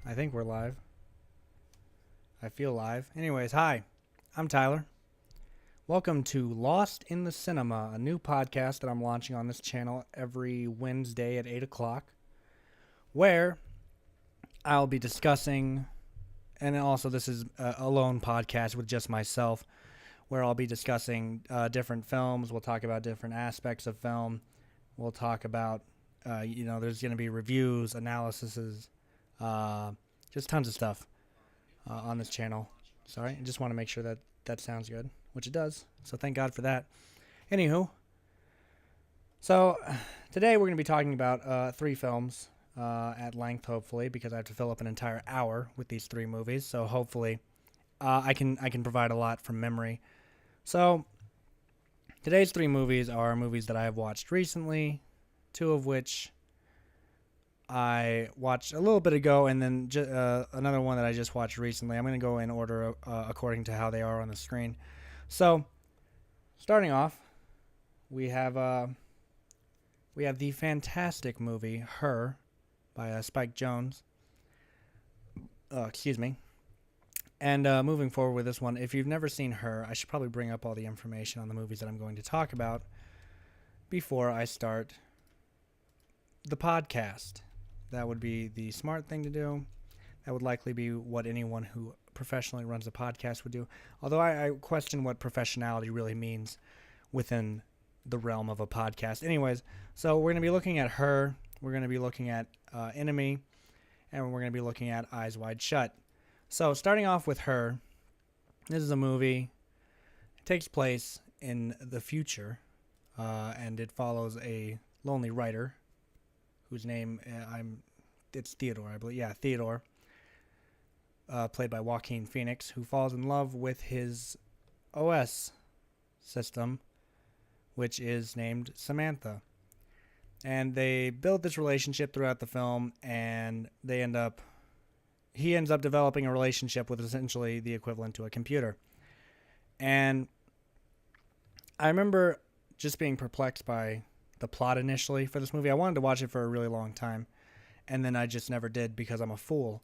I think we're live. I feel live. Anyways, hi. I'm Tyler. Welcome to Lost in the Cinema, a new podcast that I'm launching on this channel every Wednesday at 8 o'clock, where I'll be discussing, and also this is a lone podcast with just myself, where I'll be discussing different films. We'll talk about different aspects of film. We'll talk about, there's going to be reviews, analyses, just tons of stuff on this channel. Sorry, I just want to make sure that that sounds good, which it does. So thank God for that. Anywho, so today we're going to be talking about three films at length, hopefully, because I have to fill up an entire hour with these three movies. So hopefully, I can provide a lot from memory. So today's three movies are movies that I have watched recently, two of which I watched a little bit ago, and then another one that I just watched recently. I'm going to go in order according to how they are on the screen. So, starting off, we have the fantastic movie Her by Spike Jonze. Excuse me. And moving forward with this one, if you've never seen Her, I should probably bring up all the information on the movies that I'm going to talk about before I start the podcast. That would be the smart thing to do. That would likely be what anyone who professionally runs a podcast would do. Although I question what professionality really means within the realm of a podcast. Anyways, so we're going to be looking at Her. We're going to be looking at Enemy. And we're going to be looking at Eyes Wide Shut. So starting off with Her, this is a movie. It takes place in the future. And it follows a lonely writer whose name it's Theodore, I believe. Yeah, Theodore, played by Joaquin Phoenix, who falls in love with his OS system, which is named Samantha. And they build this relationship throughout the film, and he ends up developing a relationship with essentially the equivalent to a computer. And I remember just being perplexed by the plot initially for this movie. I wanted to watch it for a really long time, and then I just never did because I'm a fool.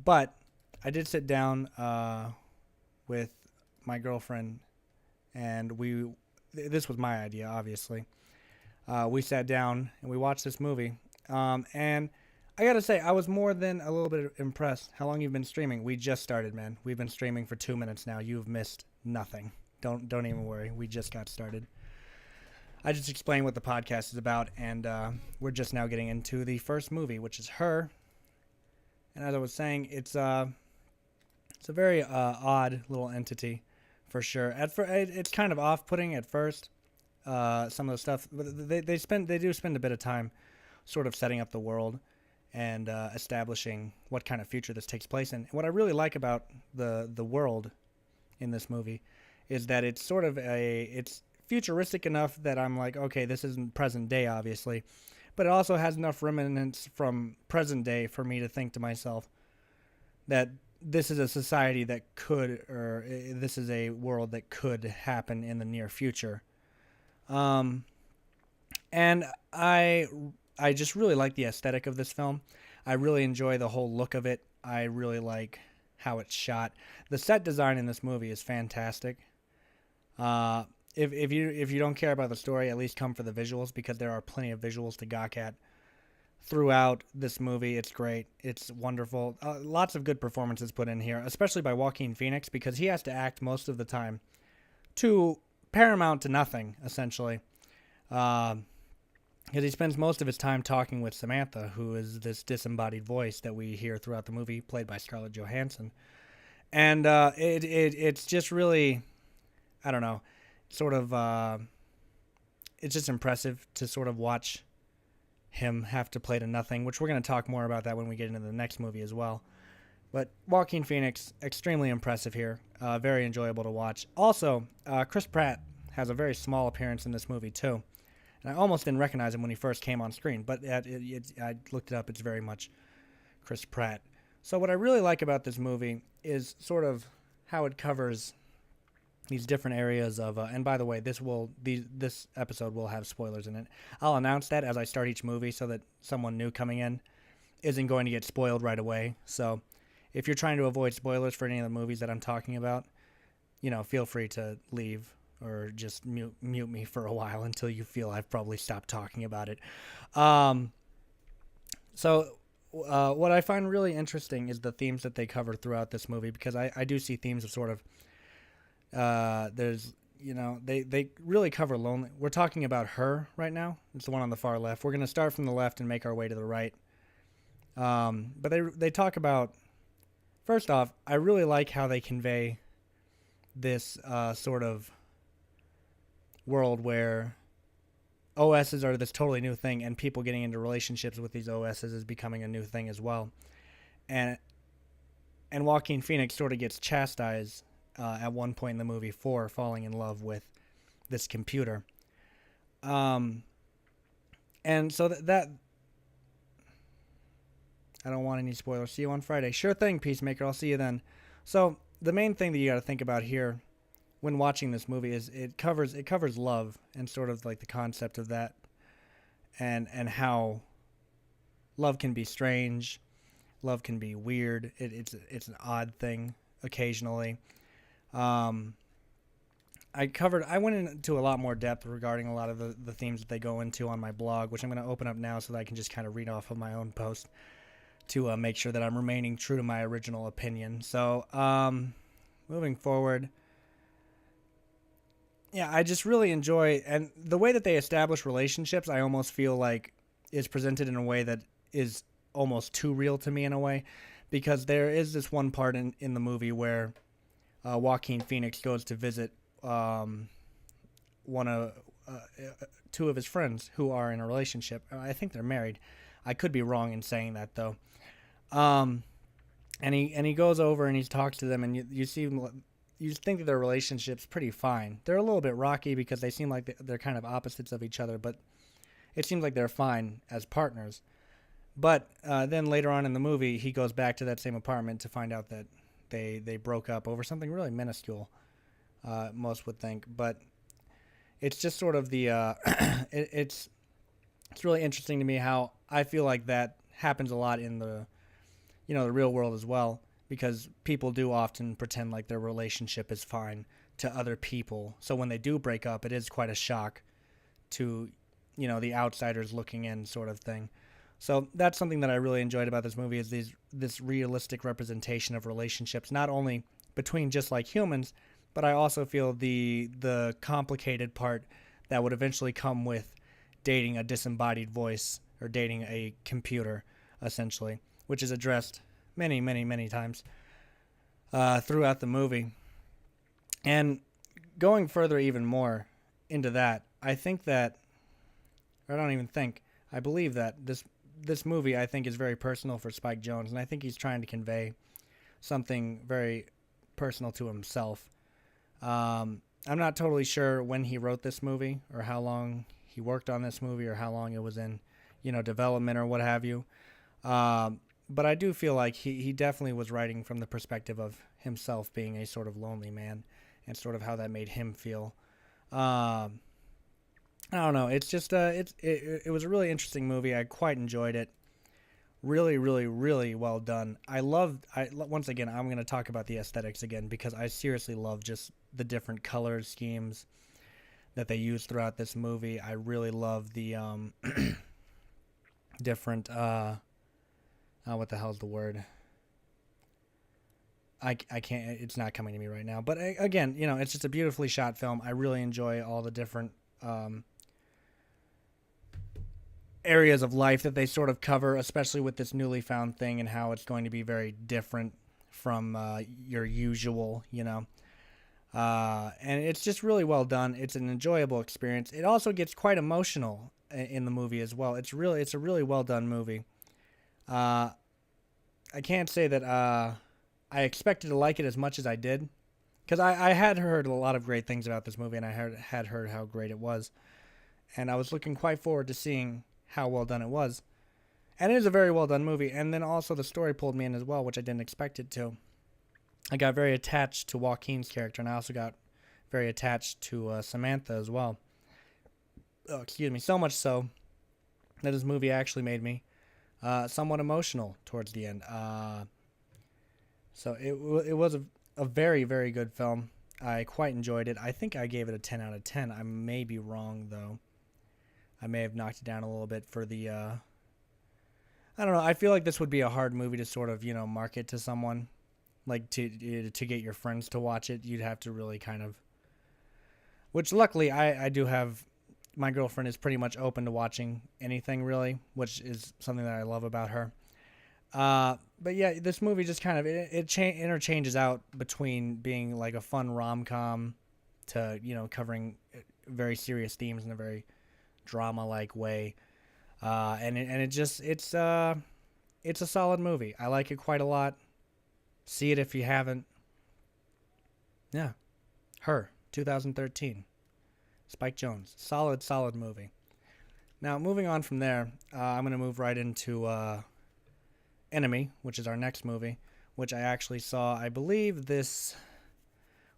But I did sit down with my girlfriend, and this was my idea, obviously. We sat down and we watched this movie, and I gotta say, I was more than a little bit impressed. How long you've been streaming? We just started, man. We've been streaming for 2 minutes now. You've missed nothing. Don't even worry. We just got started. I just explained what the podcast is about, and we're just now getting into the first movie, which is Her. And as I was saying, it's a very odd little entity, for sure. It's kind of off-putting at first. Some of the stuff, but they do spend a bit of time, sort of setting up the world and establishing what kind of future this takes place in. And what I really like about the world in this movie is that it's sort of it's futuristic enough that I'm like, okay, this isn't present day, obviously, but it also has enough remnants from present day for me to think to myself that this is a society that this is a world that could happen in the near future. And I just really like the aesthetic of this film. I really enjoy the whole look of it. I really like how it's shot. The set design in this movie is fantastic. If you don't care about the story, at least come for the visuals, because there are plenty of visuals to gawk at throughout this movie. It's great. It's wonderful. Lots of good performances put in here, especially by Joaquin Phoenix, because he has to act most of the time to paramount to nothing, essentially. Because he spends most of his time talking with Samantha, who is this disembodied voice that we hear throughout the movie, played by Scarlett Johansson. And it's just really, I don't know, sort of, it's just impressive to sort of watch him have to play to nothing, which we're going to talk more about that when we get into the next movie as well. But Joaquin Phoenix, extremely impressive here, very enjoyable to watch. Also, Chris Pratt has a very small appearance in this movie too. And I almost didn't recognize him when he first came on screen, but I looked it up. It's very much Chris Pratt. So what I really like about this movie is sort of how it covers these different areas of, and by the way, this episode will have spoilers in it. I'll announce that as I start each movie so that someone new coming in isn't going to get spoiled right away. So if you're trying to avoid spoilers for any of the movies that I'm talking about, feel free to leave or just mute me for a while until you feel I've probably stopped talking about it. Um, what I find really interesting is the themes that they cover throughout this movie, because I do see themes of sort of there's they really cover lonely. We're talking about Her right now. It's the one on the far left. We're going to start from the left and make our way to the right. But they talk about, first off, I really like how they convey this sort of world where OSs are this totally new thing, and people getting into relationships with these OSs is becoming a new thing as well. And Joaquin Phoenix sort of gets chastised at one point in the movie for falling in love with this computer. And so that I don't want any spoilers. See you on Friday. Sure thing, Peacemaker. I'll see you then. So the main thing that you got to think about here when watching this movie is it covers love and sort of like the concept of that, and how love can be strange, love can be weird. It's an odd thing occasionally. I went into a lot more depth regarding a lot of the themes that they go into on my blog, which I'm going to open up now so that I can just kind of read off of my own post to make sure that I'm remaining true to my original opinion. So, moving forward, yeah, I just really enjoy, and the way that they establish relationships, I almost feel like is presented in a way that is almost too real to me in a way, because there is this one part in the movie where Joaquin Phoenix goes to visit two of his friends who are in a relationship. I think they're married. I could be wrong in saying that though. And he goes over and he talks to them, and you see, you think that their relationship's pretty fine. They're a little bit rocky because they seem like they're kind of opposites of each other, but it seems like they're fine as partners. But then later on in the movie, he goes back to that same apartment to find out that they broke up over something really minuscule, most would think. But it's just sort of the it's really interesting to me how I feel like that happens a lot in the the real world as well, because people do often pretend like their relationship is fine to other people. So when they do break up, it is quite a shock to the outsiders looking in, sort of thing. So that's something that I really enjoyed about this movie, is this realistic representation of relationships, not only between just like humans, but I also feel the complicated part that would eventually come with dating a disembodied voice or dating a computer, essentially, which is addressed many, many, many times throughout the movie. And going further even more into that, I believe that this movie, I think, is very personal for Spike Jonze, and I think he's trying to convey something very personal to himself. I'm not totally sure when he wrote this movie, or how long he worked on this movie, or how long it was in, development or what have you. But I do feel like he definitely was writing from the perspective of himself being a sort of lonely man, and sort of how that made him feel. I don't know. It's just it was a really interesting movie. I quite enjoyed it. Really, really, really well done. Once again, I'm going to talk about the aesthetics again, because I seriously love just the different color schemes that they use throughout this movie. I really love the different what the hell's the word? I can't, it's not coming to me right now. But again, it's just a beautifully shot film. I really enjoy all the different areas of life that they sort of cover, especially with this newly found thing, and how it's going to be very different from your usual, and it's just really well done. It's an enjoyable experience. It also gets quite emotional in the movie as well. It's a really well done movie. I can't say that I expected to like it as much as I did, because I had heard a lot of great things about this movie, and I had heard how great it was, and I was looking quite forward to seeing how well done it was. And it is a very well done movie, and then also the story pulled me in as well, which I didn't expect it to. I got very attached to Joaquin's character, and I also got very attached to Samantha as well. Oh, excuse me, so much so that this movie actually made me somewhat emotional towards the end. So it was a very, very good film. I quite enjoyed it. I think I gave it a 10 out of 10. I may be wrong, though. I may have knocked it down a little bit for the. I don't know. I feel like this would be a hard movie to sort of, market to someone. Like to get your friends to watch it, you'd have to really kind of. Which luckily I do have. My girlfriend is pretty much open to watching anything really, which is something that I love about her. But yeah, this movie just kind of interchanges out between being like a fun rom com to covering very serious themes in a very drama like way, it's a solid movie. I like it quite a lot. See it if you haven't. Yeah, Her 2013, Spike Jonze, solid movie. Now moving on from there, I'm gonna move right into Enemy, which is our next movie, which I actually saw, I believe this.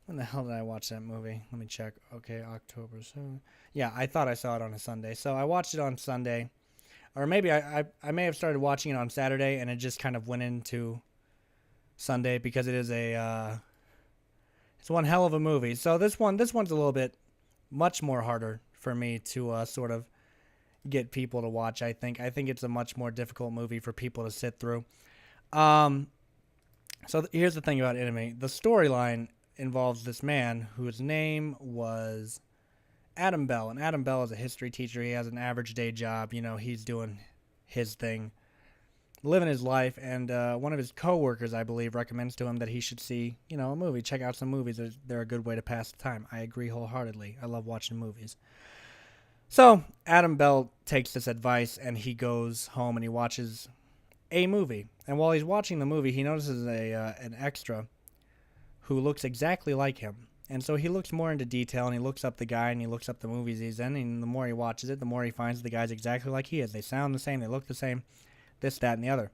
When the hell did I watch that movie? Let me check. Okay, October 7th. Yeah, I thought I saw it on a Sunday. So I watched it on Sunday. Or maybe I may have started watching it on Saturday and it just kind of went into Sunday because it is it's one hell of a movie. So this one's a little bit much more harder for me to sort of get people to watch. I think it's a much more difficult movie for people to sit through. Here's the thing about Enemy. The storyline involves this man whose name was Adam Bell, and Adam Bell is a history teacher. He has an average day job. He's doing his thing, living his life, and one of his coworkers, I believe, recommends to him that he should see, a movie, check out some movies. They're a good way to pass the time. I agree wholeheartedly. I love watching movies. So Adam Bell takes this advice, and he goes home and he watches a movie. And while he's watching the movie, he notices an extra who looks exactly like him. And so he looks more into detail, and he looks up the guy, and he looks up the movies he's in, and the more he watches it, the more he finds the guy's exactly like he is. They sound the same, they look the same, this, that, and the other.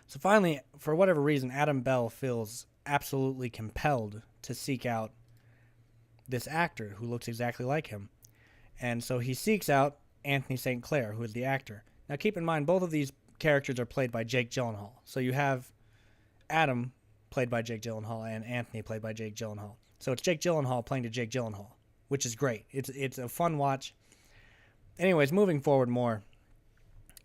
So finally, for whatever reason, Adam Bell feels absolutely compelled to seek out this actor who looks exactly like him. And so he seeks out Anthony St. Clair, who is the actor. Now keep in mind, both of these characters are played by Jake Gyllenhaal. So you have Adam, played by Jake Gyllenhaal, and Anthony, played by Jake Gyllenhaal. So it's Jake Gyllenhaal playing to Jake Gyllenhaal, which is great. It's a fun watch. Anyways, moving forward more.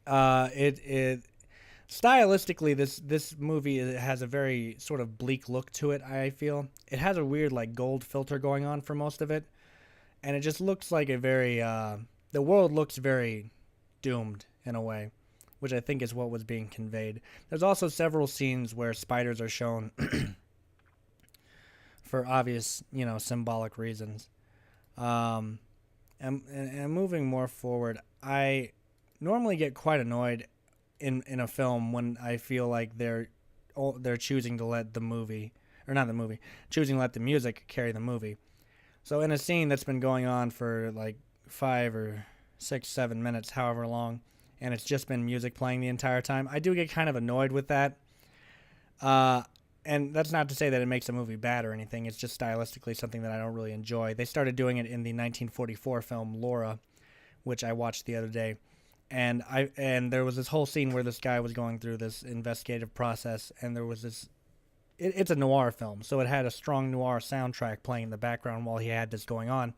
Stylistically, this movie has a very sort of bleak look to it, I feel. It has a weird like gold filter going on for most of it. And it just looks like a very the world looks very doomed in a way, which I think is what was being conveyed. There's also several scenes where spiders are shown for obvious, symbolic reasons. And moving more forward, I normally get quite annoyed in a film when I feel like they're choosing to let the movie, or not the movie, choosing to let the music carry the movie. So in a scene that's been going on for like 5 or 6, 7 minutes, however long, and it's just been music playing the entire time, I do get kind of annoyed with that. And that's not to say that it makes a movie bad or anything. It's just stylistically something that I don't really enjoy. They started doing it in the 1944 film Laura, which I watched the other day. And there was this whole scene where this guy was going through this investigative process, and there was this. It's a noir film, so it had a strong noir soundtrack playing in the background while he had this going on.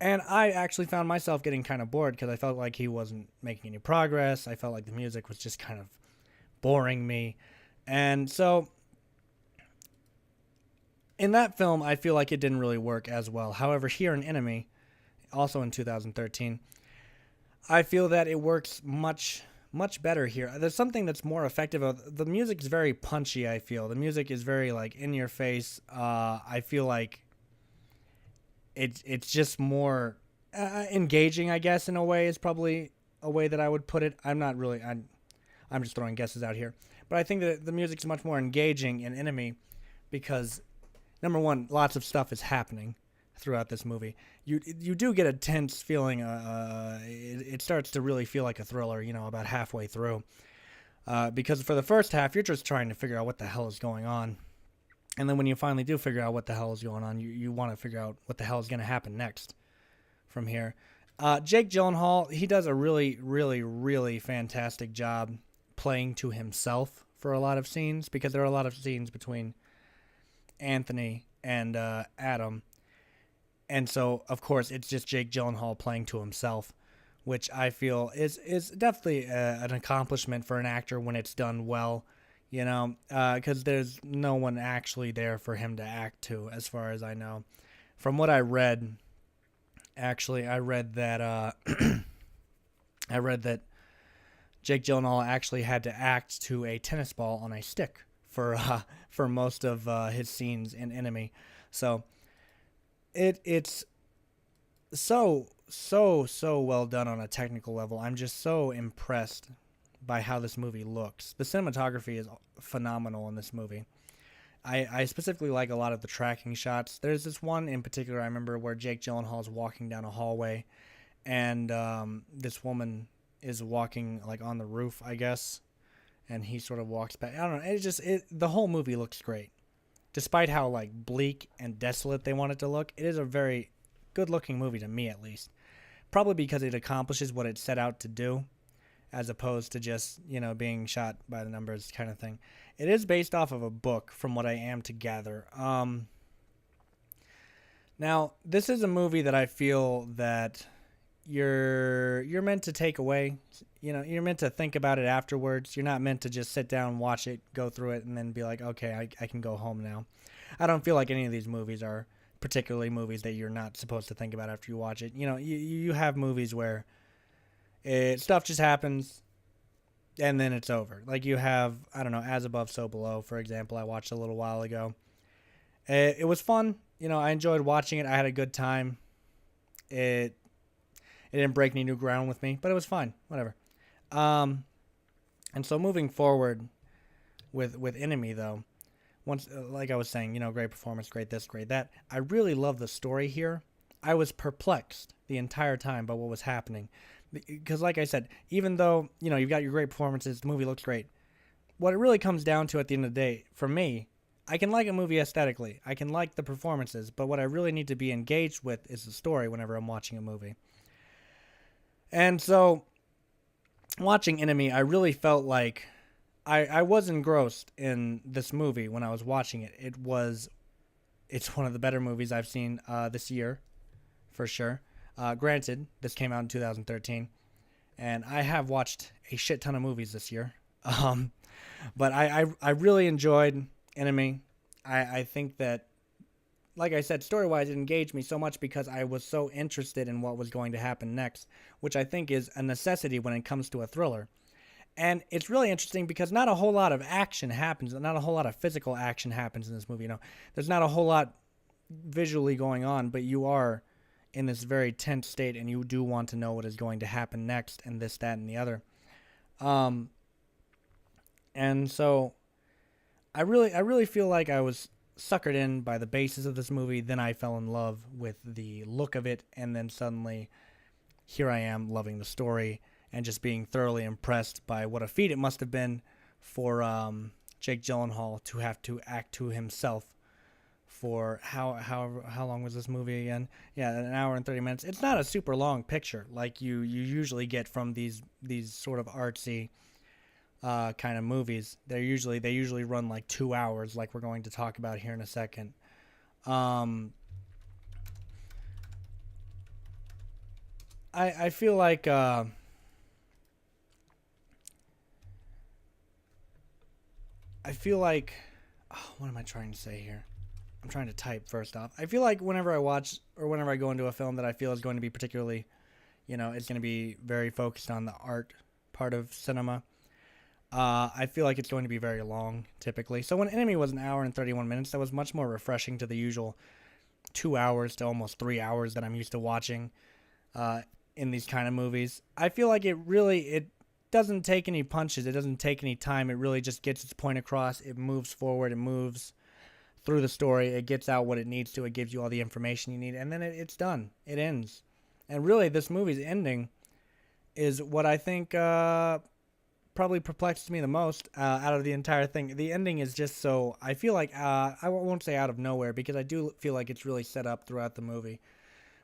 And I actually found myself getting kind of bored because I felt like he wasn't making any progress. I felt like the music was just kind of boring me. And so in that film, I feel like it didn't really work as well. However, here in Enemy, also in 2013, I feel that it works much better here. There's something that's more effective. The music is very punchy, I feel. The music is very, like, in your face. I feel like it's just more engaging, I guess, in a way, is probably a way that I would put it. I'm just throwing guesses out here. But I think that the music's much more engaging in Enemy because, number one, lots of stuff is happening throughout this movie. You do get a tense feeling. It starts to really feel like a thriller, about halfway through. Because for the first half, you're just trying to figure out what the hell is going on. And then when you finally do figure out what the hell is going on, you want to figure out what the hell is going to happen next from here. Jake Gyllenhaal, he does a really, really, really fantastic job playing to himself for a lot of scenes, because there are a lot of scenes between Anthony and Adam, and so of course it's just Jake Gyllenhaal playing to himself, which I feel is definitely an accomplishment for an actor when it's done well, because there's no one actually there for him to act to, as far as I know. From what I read, actually, I read that I read that Jake Gyllenhaal actually had to act to a tennis ball on a stick for most of his scenes in Enemy. So it's so well done on a technical level. I'm just so impressed by how this movie looks. The cinematography is phenomenal in this movie. I specifically like a lot of the tracking shots. There's this one in particular I remember where Jake Gyllenhaal is walking down a hallway, and this woman is walking like on the roof, I guess, and he sort of walks back. I don't know. The whole movie looks great, despite how like bleak and desolate they want it to look. It is a very good-looking movie to me, at least. Probably because it accomplishes what it set out to do, as opposed to just, being shot by the numbers kind of thing. It is based off of a book, from what I am to gather. Now, this is a movie that I feel that you're meant to take away. You're meant to think about it afterwards. You're not meant to just sit down, watch it, go through it, and then be like, okay, I can go home now. I don't feel like any of these movies are particularly movies that you're not supposed to think about after you watch it. You have movies where stuff just happens, and then it's over. Like you have, I don't know, As Above, So Below, for example, I watched a little while ago. It was fun. I enjoyed watching it. I had a good time. It didn't break any new ground with me, but it was fine. Whatever. And so moving forward with Enemy, though, once, like I was saying, great performance, great this, great that. I really love the story here. I was perplexed the entire time by what was happening. Because like I said, even though, you've got your great performances, the movie looks great, what it really comes down to at the end of the day, for me, I can like a movie aesthetically. I can like the performances, but what I really need to be engaged with is the story whenever I'm watching a movie. And so, watching Enemy, I really felt like I was engrossed in this movie when I was watching it. It's one of the better movies I've seen this year, for sure. Granted, this came out in 2013, and I have watched a shit ton of movies this year. But I really enjoyed Enemy. I think that, like I said, story-wise, it engaged me so much because I was so interested in what was going to happen next, which I think is a necessity when it comes to a thriller. And it's really interesting because not a whole lot of action happens, not a whole lot of physical action happens in this movie. There's not a whole lot visually going on, but you are in this very tense state, and you do want to know what is going to happen next, and this, that, and the other. And so I really feel like I was suckered in by the basis of this movie. Then I fell in love with the look of it, and then suddenly here I am loving the story and just being thoroughly impressed by what a feat it must have been for Jake Gyllenhaal to have to act to himself for how long was this movie again? Yeah, an hour and 30 minutes. It's not a super long picture like you usually get from these sort of artsy kind of movies. They usually run like 2 hours, like we're going to talk about here in a second. I feel like what am I trying to say here? I'm trying to type first off. I feel like whenever I watch or whenever I go into a film that I feel is going to be particularly, it's going to be very focused on the art part of cinema, I feel like it's going to be very long, typically. So when Enemy was an hour and 31 minutes, that was much more refreshing to the usual 2 hours to almost 3 hours that I'm used to watching in these kind of movies. I feel like it doesn't take any punches. It doesn't take any time. It really just gets its point across. It moves forward. It moves through the story. It gets out what it needs to. It gives you all the information you need. And then it's done. It ends. And really, this movie's ending is what I think probably perplexes me the most out of the entire thing. The ending is just so, I feel like, I won't say out of nowhere, because I do feel like it's really set up throughout the movie.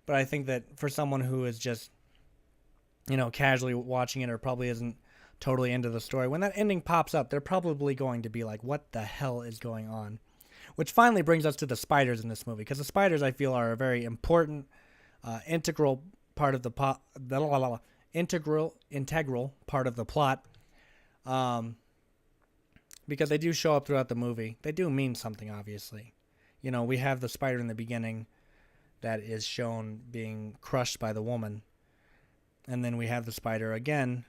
But I think that for someone who is just casually watching it or probably isn't totally into the story, when that ending pops up, they're probably going to be like, what the hell is going on? Which finally brings us to the spiders in this movie, because the spiders, I feel, are a very important, integral part of the integral part of the plot, um, because they do show up throughout the movie. They do mean something, obviously. We have the spider in the beginning that is shown being crushed by the woman, and then we have the spider again,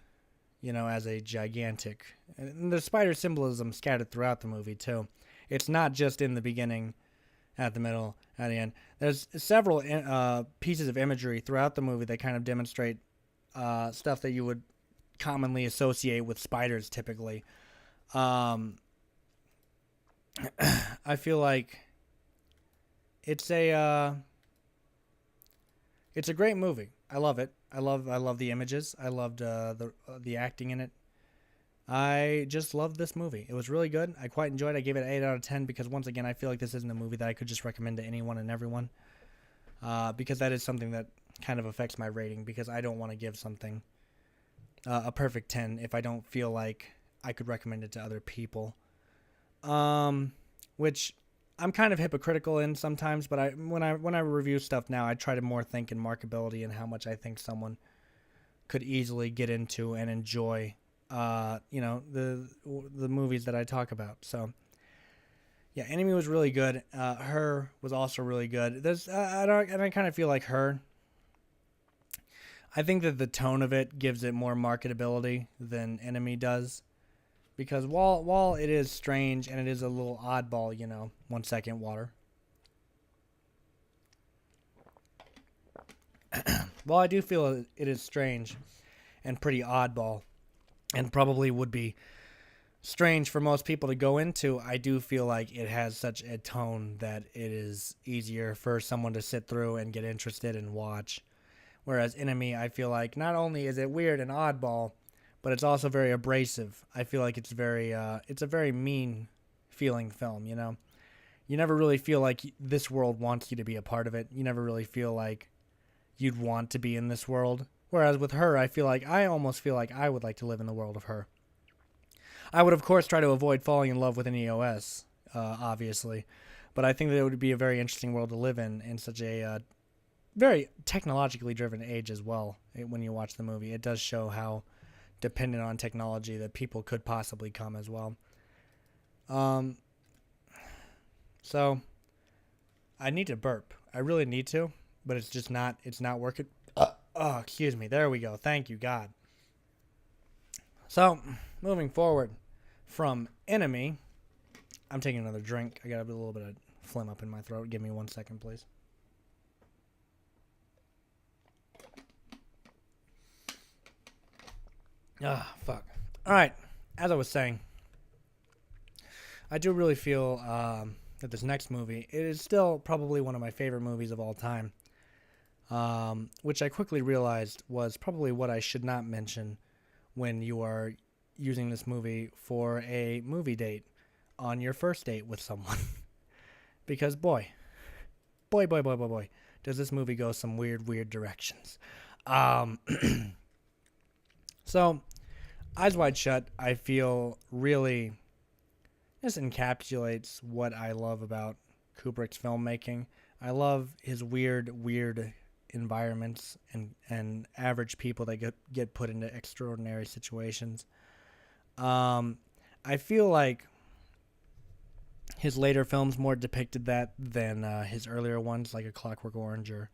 as a gigantic. And the spider symbolism scattered throughout the movie, too. It's not just in the beginning, at the middle, at the end. There's several pieces of imagery throughout the movie that kind of demonstrate stuff that you would commonly associate with spiders, typically. I feel like it's a great movie. I love it. I love the images. I loved the acting in it. I just loved this movie. It was really good. I quite enjoyed it. I gave it an 8 out of 10 because, once again, I feel like this isn't a movie that I could just recommend to anyone and everyone, because that is something that kind of affects my rating, because I don't want to give something a perfect 10 if I don't feel like I could recommend it to other people, which I'm kind of hypocritical in sometimes, but when I review stuff now, I try to more think in marketability and how much I think someone could easily get into and enjoy the movies that I talk about. So yeah, Enemy was really good. Her was also really good. I kind of feel like Her, I think that the tone of it gives it more marketability than Enemy does, because while it is strange and it is a little oddball, 1 second, water. While I do feel it is strange and pretty oddball, and probably would be strange for most people to go into, I do feel like it has such a tone that it is easier for someone to sit through and get interested and watch. Whereas Enemy, I feel like not only is it weird and oddball, but it's also very abrasive. I feel like it's a very mean feeling film, You never really feel like this world wants you to be a part of it. You never really feel like you'd want to be in this world. Whereas with Her, I almost feel like I would like to live in the world of Her. I would, of course, try to avoid falling in love with an EOS, obviously. But I think that it would be a very interesting world to live in such a very technologically driven age as well. When you watch the movie, it does show how dependent on technology that people could possibly come as well. So I need to burp. I really need to, but it's not working. Oh, excuse me. There we go. Thank you, God. So, moving forward from Enemy, I'm taking another drink. I got a little bit of phlegm up in my throat. Give me 1 second, please. Fuck. All right. As I was saying, I do really feel that this next movie, it is still probably one of my favorite movies of all time. Which I quickly realized was probably what I should not mention when you are using this movie for a movie date on your first date with someone. Because boy, does this movie go some weird directions. So, Eyes Wide Shut, I feel, really just encapsulates what I love about Kubrick's filmmaking. I love his weird environments and average people that get put into extraordinary situations. I feel like his later films more depicted that than his earlier ones, like A Clockwork Orange or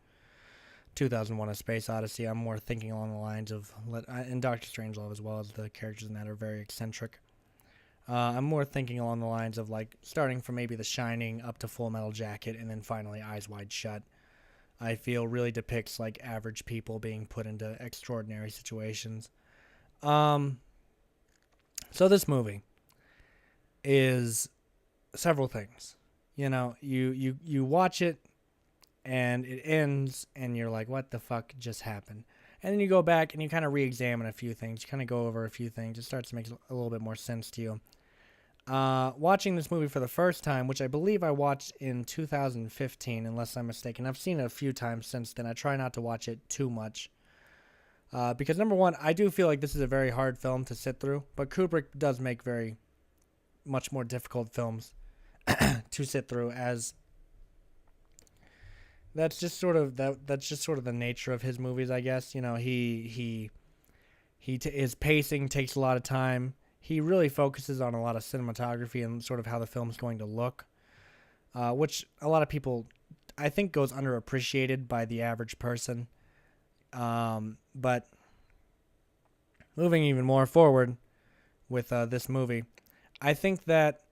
2001: A Space Odyssey. I'm more thinking along the lines of, and Doctor Strangelove as well, as the characters in that are very eccentric. I'm more thinking along the lines of like starting from maybe The Shining up to Full Metal Jacket and then finally Eyes Wide Shut. I feel really depicts like average people being put into extraordinary situations. So this movie is several things. You watch it and it ends and you're like, what the fuck just happened? And then you go back and you kind of re-examine a few things. You kind of go over a few things. It starts to make a little bit more sense to you. Watching this movie for the first time, which I believe I watched in 2015, unless I'm mistaken. I've seen it a few times since then. I try not to watch it too much. Because number one, I do feel like this is a very hard film to sit through, but Kubrick does make very much more difficult films to sit through, as that's just sort of the nature of his movies, I guess. You know, his pacing takes a lot of time. He really focuses on a lot of cinematography and sort of how the film's going to look, which a lot of people, I think, goes underappreciated by the average person. But moving even more forward with this movie, I think that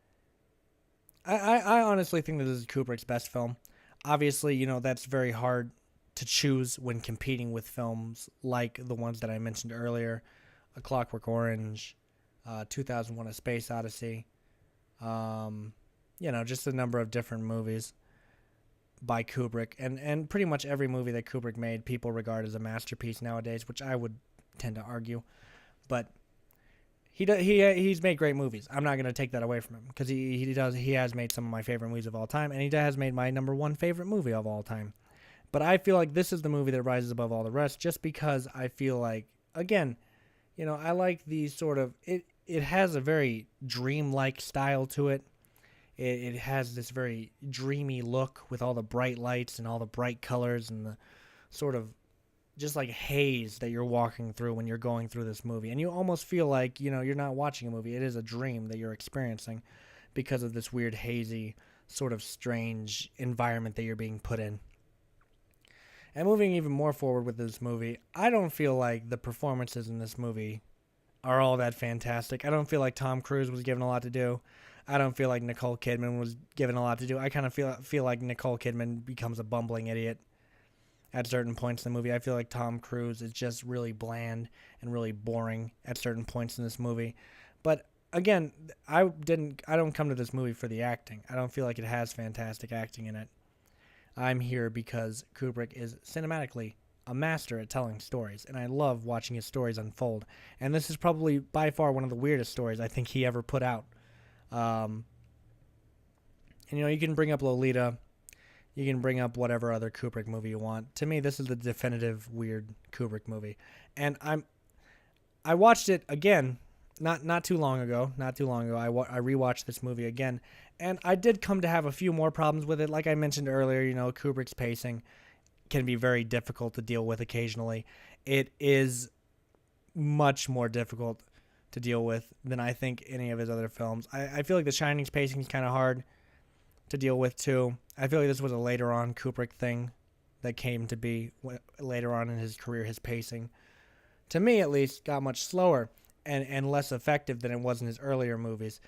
I honestly think that this is Kubrick's best film. Obviously, you know, that's very hard to choose when competing with films like the ones that I mentioned earlier, A Clockwork Orange, 2001: A Space Odyssey, you know, just a number of different movies by Kubrick, and pretty much every movie that Kubrick made, people regard as a masterpiece nowadays, which I would tend to argue, but he's made great movies. I'm not going to take that away from him, because he has made some of my favorite movies of all time, and he has made my number one favorite movie of all time. But I feel like this is the movie that rises above all the rest, just because I feel like, again, you know, I like the sort of it has a very dreamlike style to it. It has this very dreamy look with all the bright lights and all the bright colors and the sort of just like haze that you're walking through when you're going through this movie. And you almost feel like, you know, you're not watching a movie. It is a dream that you're experiencing because of this weird, hazy, sort of strange environment that you're being put in. And moving even more forward with this movie, I don't feel like the performances in this movie are all that fantastic. I don't feel like Tom Cruise was given a lot to do. I don't feel like Nicole Kidman was given a lot to do. I kind of feel like Nicole Kidman becomes a bumbling idiot at certain points in the movie. I feel like Tom Cruise is just really bland and really boring at certain points in this movie. But again, I don't come to this movie for the acting. I don't feel like it has fantastic acting in it. I'm here because Kubrick is cinematically a master at telling stories, and I love watching his stories unfold. And this is probably by far one of the weirdest stories I think he ever put out. And you know, you can bring up Lolita, you can bring up whatever other Kubrick movie you want. To me, this is the definitive weird Kubrick movie, and I watched it again, not too long ago. I rewatched this movie again, and I did come to have a few more problems with it. Like I mentioned earlier, you know, Kubrick's pacing can be very difficult to deal with occasionally. It is much more difficult to deal with than I think any of his other films. I feel like The Shining's pacing is kind of hard to deal with too. I feel like this was a later on Kubrick thing that came to be later on in his career. His pacing, to me at least, got much slower and less effective than it was in his earlier movies.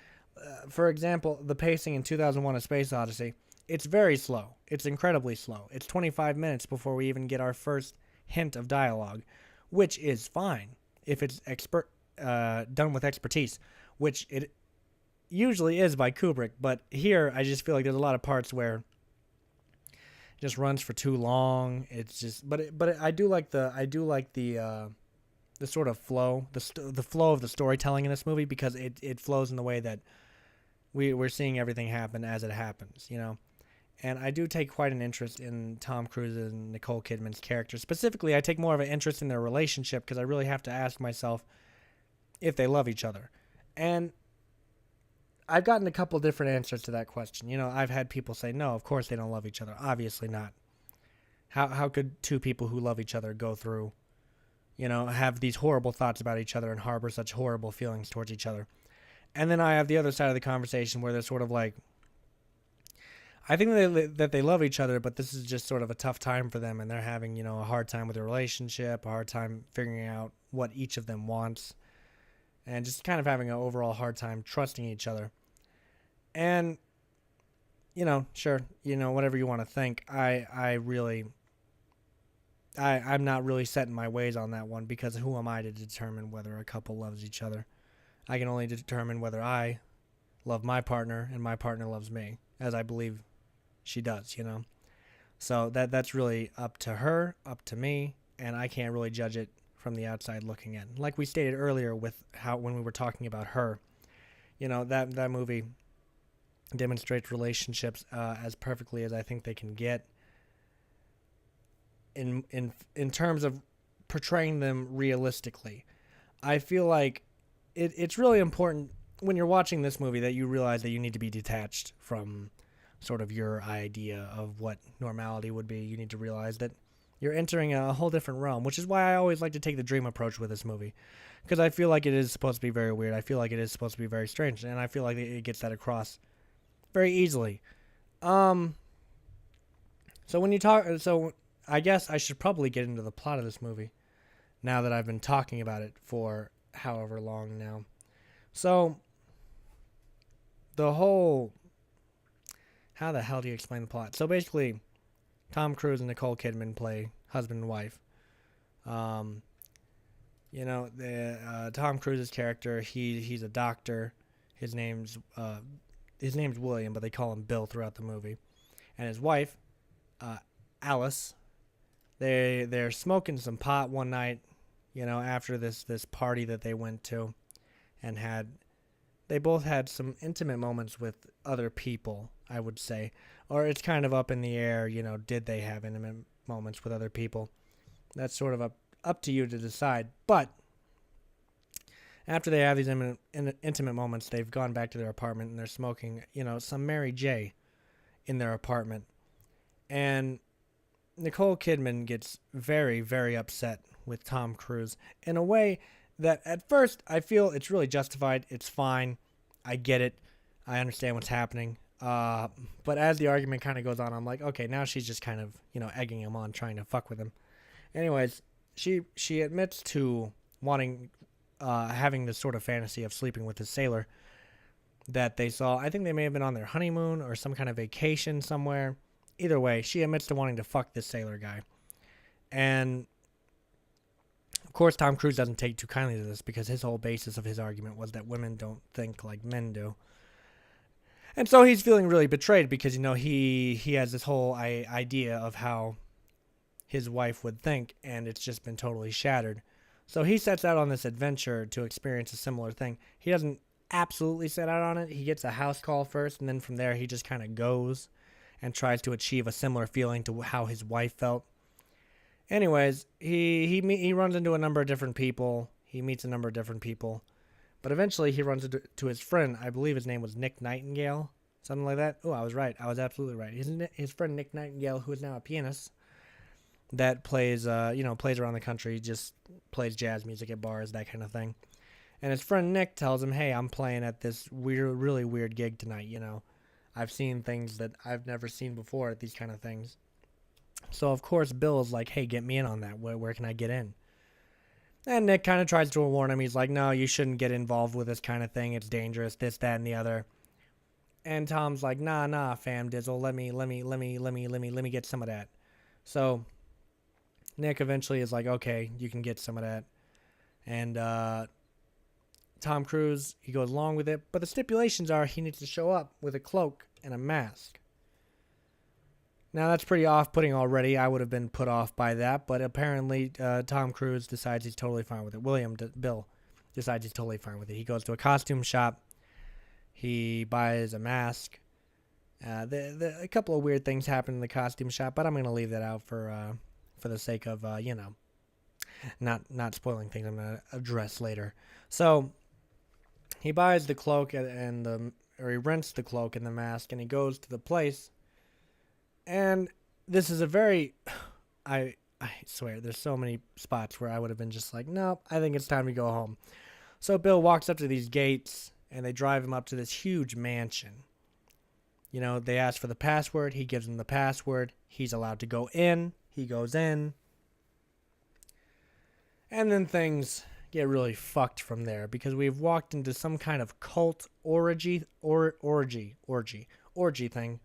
For example, the pacing in 2001: A Space Odyssey, it's very slow. It's incredibly slow. It's 25 minutes before we even get our first hint of dialogue, which is fine if it's done with expertise, which it usually is by Kubrick. But here, I just feel like there's a lot of parts where it just runs for too long. It's just, I do like the sort of flow, the flow of the storytelling in this movie, because it flows in the way that we're seeing everything happen as it happens, you know. And I do take quite an interest in Tom Cruise and Nicole Kidman's character. Specifically, I take more of an interest in their relationship, because I really have to ask myself if they love each other. And I've gotten a couple different answers to that question. You know, I've had people say, no, of course they don't love each other. Obviously not. How could two people who love each other go through, you know, have these horrible thoughts about each other and harbor such horrible feelings towards each other? And then I have the other side of the conversation where they're sort of like, I think that they love each other, but this is just sort of a tough time for them, and they're having, you know, a hard time with their relationship, a hard time figuring out what each of them wants, and just kind of having an overall hard time trusting each other. And, you know, sure, you know, whatever you want to think, I'm not really set in my ways on that one, because who am I to determine whether a couple loves each other? I can only determine whether I love my partner and my partner loves me, as I believe she does, you know. So that's really up to her, up to me, and I can't really judge it from the outside looking in. Like we stated earlier with when we were talking about Her, you know, that movie demonstrates relationships as perfectly as I think they can get in terms of portraying them realistically. I feel like it's really important when you're watching this movie that you realize that you need to be detached from sort of your idea of what normality would be. You need to realize that you're entering a whole different realm, which is why I always like to take the dream approach with this movie, because I feel like it is supposed to be very weird. I feel like it is supposed to be very strange, and I feel like it gets that across very easily. So when you talk, so I guess I should probably get into the plot of this movie now that I've been talking about it for however long now. So the whole, how the hell do you explain the plot? So basically, Tom Cruise and Nicole Kidman play husband and wife. Tom Cruise's character, he's a doctor. His name's William, but they call him Bill throughout the movie. And his wife, Alice, they're smoking some pot one night, after this party that they went to, and they both had some intimate moments with other people, I would say. Or it's kind of up in the air, did they have intimate moments with other people? That's sort of up to you to decide. But after they have these intimate moments, they've gone back to their apartment and they're smoking, some Mary J in their apartment. And Nicole Kidman gets very, very upset with Tom Cruise in a way that at first I feel it's really justified. It's fine. I get it. I understand what's happening. But as the argument kind of goes on, I'm like, okay, now she's just kind of, egging him on, trying to fuck with him. Anyways, she admits to wanting, having this sort of fantasy of sleeping with this sailor that they saw. I think they may have been on their honeymoon or some kind of vacation somewhere. Either way, she admits to wanting to fuck this sailor guy. And of course, Tom Cruise doesn't take too kindly to this because his whole basis of his argument was that women don't think like men do. And so he's feeling really betrayed because, he has this whole idea of how his wife would think, and it's just been totally shattered. So he sets out on this adventure to experience a similar thing. He doesn't absolutely set out on it. He gets a house call first, and then from there he just kind of goes and tries to achieve a similar feeling to how his wife felt. Anyways, he runs into a number of different people. He meets a number of different people. But eventually he runs into his friend. I believe his name was Nick Nightingale. Something like that. Oh, I was right. I was absolutely right. His friend Nick Nightingale, who is now a pianist that plays around the country, just plays jazz music at bars, that kind of thing. And his friend Nick tells him, hey, I'm playing at this really weird gig tonight, I've seen things that I've never seen before at these kind of things. So, of course, Bill is like, hey, get me in on that. Where can I get in? And Nick kind of tries to warn him. He's like, no, you shouldn't get involved with this kind of thing. It's dangerous, this, that, and the other. And Tom's like, nah, fam, Dizzle. Let me get some of that. So Nick eventually is like, okay, you can get some of that. And Tom Cruise, he goes along with it. But the stipulations are he needs to show up with a cloak and a mask. Now, that's pretty off-putting already. I would have been put off by that. But apparently, Tom Cruise decides he's totally fine with it. Bill decides he's totally fine with it. He goes to a costume shop. He buys a mask. A couple of weird things happen in the costume shop, but I'm going to leave that out for the sake of, not spoiling things I'm going to address later. So, he buys the cloak or he rents the cloak and the mask, and he goes to the place. And this is a very, I swear, there's so many spots where I would have been just like, nope, I think it's time to go home. So Bill walks up to these gates, and they drive him up to this huge mansion. They ask for the password. He gives them the password. He's allowed to go in. He goes in. And then things get really fucked from there because we've walked into some kind of cult orgy thing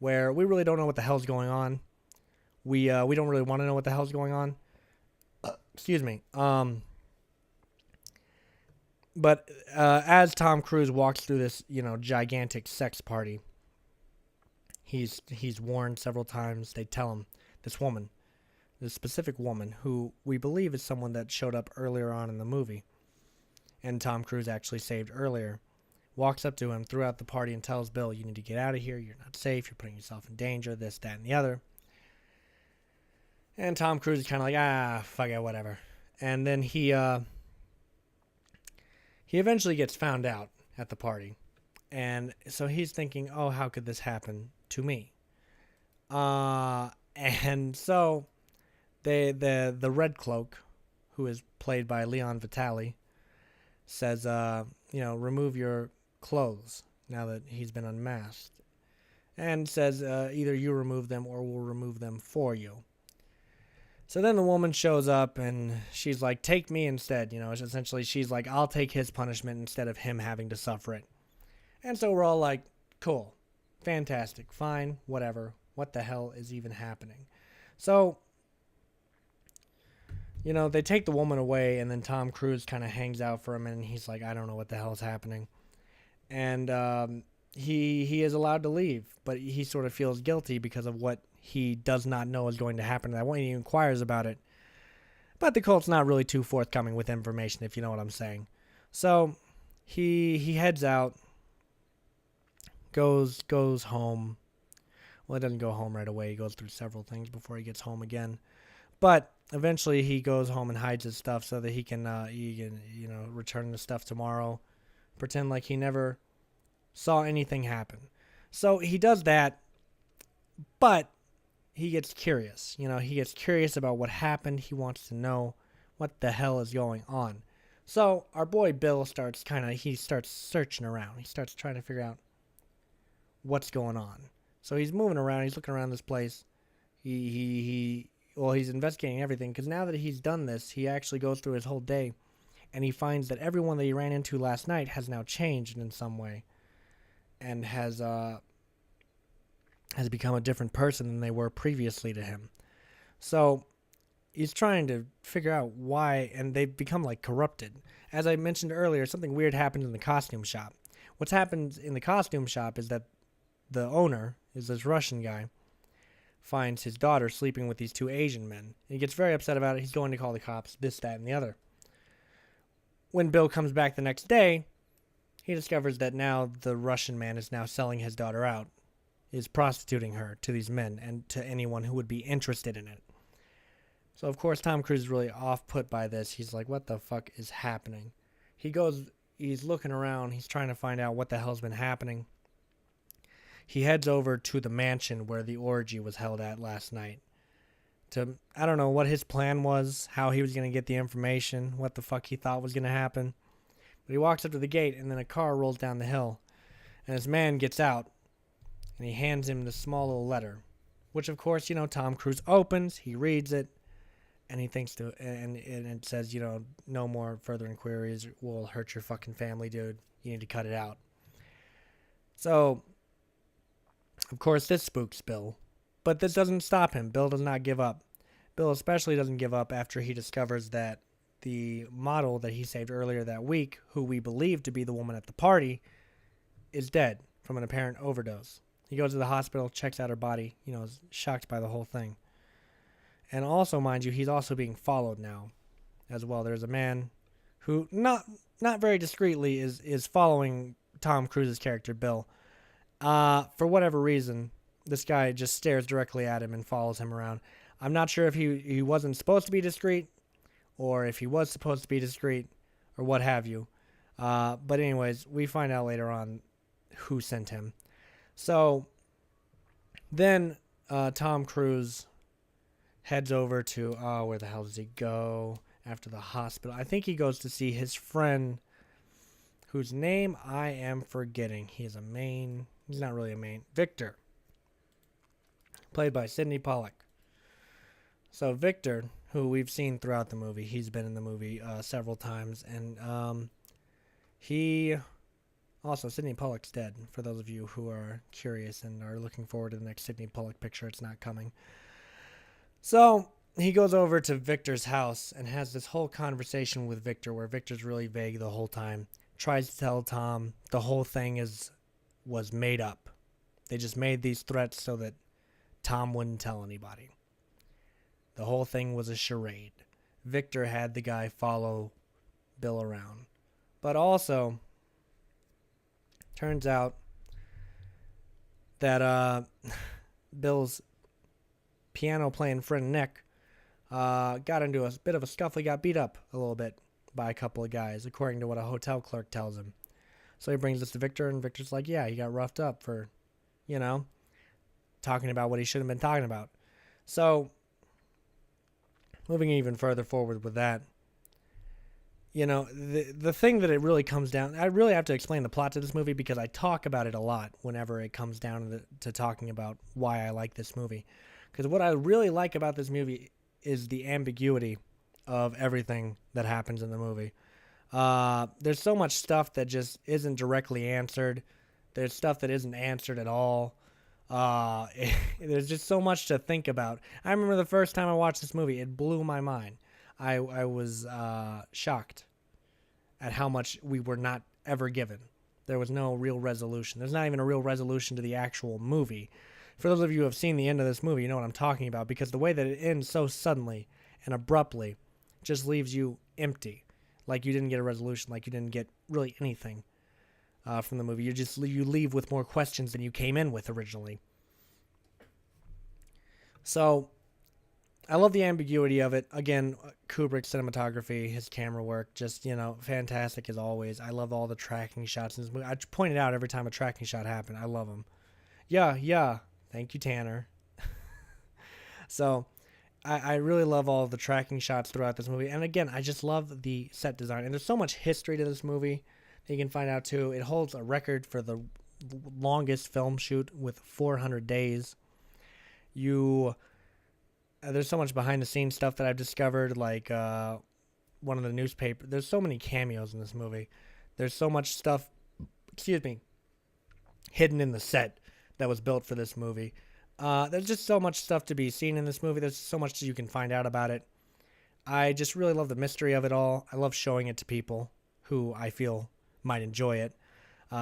where we really don't know what the hell's going on. We don't really want to know what the hell's going on. Excuse me. But as Tom Cruise walks through this, gigantic sex party, he's warned several times. They tell him this specific woman, who we believe is someone that showed up earlier on in the movie, and Tom Cruise actually saved earlier, walks up to him throughout the party and tells Bill, you need to get out of here. You're not safe. You're putting yourself in danger, this, that, and the other. And Tom Cruise is kind of like, fuck it, whatever. And then he eventually gets found out at the party. And so he's thinking, oh, how could this happen to me? And so the Red Cloak, who is played by Leon Vitali, says, remove your clothes now that he's been unmasked. And says, either you remove them or we'll remove them for you. So then the woman shows up and she's like, take me instead. Essentially she's like, I'll take his punishment instead of him having to suffer it. And so we're all like, cool, fantastic, fine, whatever. What the hell is even happening? So, they take the woman away, and then Tom Cruise kind of hangs out for a minute, and he's like, I don't know what the hell is happening. And he is allowed to leave, but he sort of feels guilty because of what he does not know is going to happen. That when he inquires about it. But the cult's not really too forthcoming with information, if you know what I'm saying. So he heads out, goes home. Well, he doesn't go home right away. He goes through several things before he gets home again. But eventually he goes home and hides his stuff so that he can return the stuff tomorrow. Pretend like he never saw anything happen. So he does that, but he gets curious. He gets curious about what happened. He wants to know what the hell is going on. So our boy Bill starts searching around. He starts trying to figure out what's going on. So he's moving around. He's looking around this place. He's investigating everything, because now that he's done this, he actually goes through his whole day, and he finds that everyone that he ran into last night has now changed in some way, and has become a different person than they were previously to him. So he's trying to figure out why, and they've become like corrupted. As I mentioned earlier, something weird happened in the costume shop. What's happened in the costume shop is that the owner is this Russian guy, finds his daughter sleeping with these two Asian men. He gets very upset about it. He's going to call the cops, this, that, and the other. When Bill comes back the next day, he discovers that now the Russian man is now selling his daughter out, is prostituting her to these men and to anyone who would be interested in it. So, of course, Tom Cruise is really off-put by this. He's like, what the fuck is happening? He's looking around. He's trying to find out what the hell's been happening. He heads over to the mansion where the orgy was held at last night. I don't know what his plan was, how he was going to get the information, what the fuck he thought was going to happen. But he walks up to the gate, and then a car rolls down the hill. And this man gets out, and he hands him this small little letter, which, of course, Tom Cruise opens, he reads it, and he thinks and it says, no more further inquiries will hurt your fucking family, dude. You need to cut it out. So, of course, this spooks Bill, but this doesn't stop him. Bill does not give up. Bill especially doesn't give up after he discovers that the model that he saved earlier that week, who we believe to be the woman at the party, is dead from an apparent overdose. He goes to the hospital, checks out her body, is shocked by the whole thing. And also, mind you, he's also being followed now as well. There's a man who, not very discreetly, is following Tom Cruise's character, Bill. For whatever reason, this guy just stares directly at him and follows him around. I'm not sure if he wasn't supposed to be discreet, or if he was supposed to be discreet, or what have you. But anyways, we find out later on who sent him. So then Tom Cruise heads over to, where the hell does he go after the hospital? I think he goes to see his friend, whose name I am forgetting. He's not really a main. Victor, played by Sidney Pollack. So Victor, who we've seen throughout the movie, he's been in the movie several times, and Sidney Pollack's dead, for those of you who are curious and are looking forward to the next Sidney Pollack picture. It's not coming. So he goes over to Victor's house and has this whole conversation with Victor, where Victor's really vague the whole time. Tries to tell Tom the whole thing was made up. They just made these threats so that Tom wouldn't tell anybody. The whole thing was a charade. Victor had the guy follow Bill around. But also, turns out that Bill's piano-playing friend Nick got into a bit of a scuffle. He got beat up a little bit by a couple of guys, according to what a hotel clerk tells him. So he brings this to Victor, and Victor's like, yeah, he got roughed up for, you know, talking about what he shouldn't have been talking about. So, moving even further forward with that, the thing that it really comes down, I really have to explain the plot to this movie because I talk about it a lot whenever it comes down to talking about why I like this movie. Because what I really like about this movie is the ambiguity of everything that happens in the movie. There's so much stuff that just isn't directly answered. There's stuff that isn't answered at all. There's just so much to think about. I remember the first time I watched this movie, it blew my mind. I was shocked at how much we were not ever given. There was no real resolution. There's not even a real resolution to the actual movie. For those of you who have seen the end of this movie, you know what I'm talking about, because the way that it ends so suddenly and abruptly just leaves you empty. Like you didn't get a resolution, like you didn't get really anything from the movie. You leave with more questions than you came in with originally. So I love the ambiguity of it. Again, Kubrick's cinematography, his camera work, just, fantastic as always. I love all the tracking shots in this movie. I point it out every time a tracking shot happened. I love them. Yeah. Thank you, Tanner. So I really love all the tracking shots throughout this movie. And again, I just love the set design. And there's so much history to this movie that you can find out, too. It holds a record for the longest film shoot with 400 days. There's so much behind-the-scenes stuff that I've discovered, like one of the newspapers. There's so many cameos in this movie. There's so much stuff, hidden in the set that was built for this movie. There's just so much stuff to be seen in this movie. There's so much that you can find out about it. I just really love the mystery of it all. I love showing it to people who I feel might enjoy it.